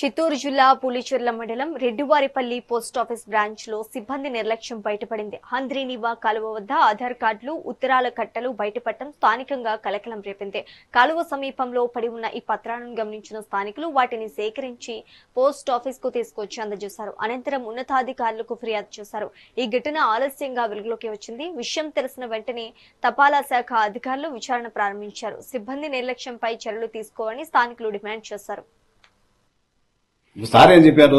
చిత్తూరు జిల్లా పులిచెర్ల మండలం Reddivaripalli post office branch లో సిబ్బంది నిర్లక్ష్యం బయటపడింది. హంద్రీనివా కాలువ వద్ద ఆధార్ కార్డులు, ఉత్తరాల కట్టలు బయటపడటం స్థానికంగా కలకలం రేపింది. కాలువ సమీపంలో పడి ఉన్న ఈ పత్రాలను గమనించిన స్థానికులు వాటిని సేకరించి పోస్టాఫీస్ కు తీసుకొచ్చి అందజేశారు. అనంతరం ఉన్నతాధికారులకు ఫిర్యాదు చేశారు. ఈ ఘటన ఆలస్యంగా వెలుగులోకి వచ్చింది. విషయం తెలిసిన వెంటనే తపాలా శాఖ అధికారులు విచారణ ప్రారంభించారు. సిబ్బంది నిర్లక్ష్యంపై చర్యలు తీసుకోవాలని స్థానికులు డిమాండ్ చేశారు. సార్ ఏం చెప్పారు,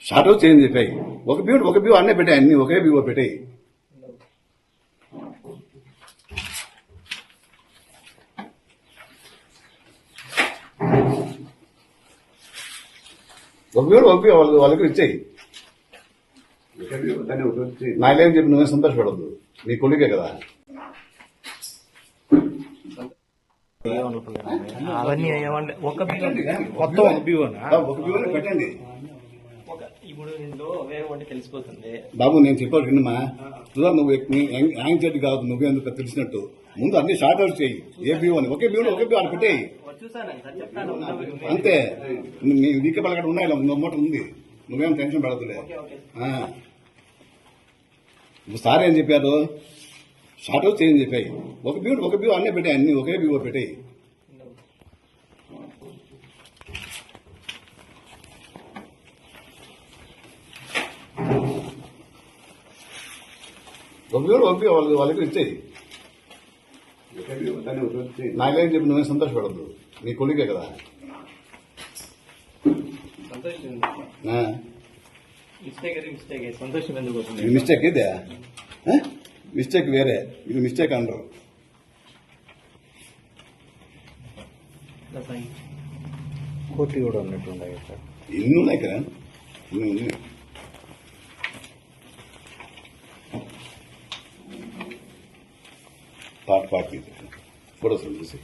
షార్ట్ అవుట్ చేయని చెప్పాయి. ఒక వ్యూ అన్నీ పెట్టాయి, అన్ని ఒకే వ్యూ పెట్టాయి. ఒక వ్యూ వాళ్ళకి ఇచ్చాయి. నాకేం చెప్పి నువ్వే సంతోషపడద్దు, నీ కొడుకే కదా. అవన్నీ ఒక పెట్టండి ఇప్పుడు వేరే ఒకటి తెలిసిపోతుంది. బాబు నేను చెప్పాడు విన్నమా, నువ్వు యాంగ్ చెట్టు కాదు, నువ్వేందుకు తెలిసినట్టు ముందు అన్ని షార్ట్ అవుట్ చేయి. ఏ వ్యూ అని ఒకే వ్యూ అని పెట్టేయి అంతే. నీ వీకే పలకడ ఉన్నాయి, మూట ఉంది, నువ్వేం టెన్షన్ పడదులే. సార్ ఏం చెప్పారు, షార్ట్ అవుట్ చేయని చెప్పాయి. ఒక వ్యూ అన్నీ పెట్టాయి, అన్ని ఒకే వ్యూ పెట్టాయి. ఒక వ్యూ వాళ్ళకి ఇచ్చాయి. నాకేం చెప్పి నువ్వే సంతోషపడద్దు, నీ కొడుకే కదా. మిస్టేక్ ఇదే, మిస్టేక్ వేరే, ఇది మిస్టేక్ అనరు. కోటి కూడా ఉన్నట్టు ఉన్నాయి సార్, ఇన్ని ఉన్నాయి కదా, ఇన్ని ఉన్నాయి. పార్టీ ఫోటోస్ చూసి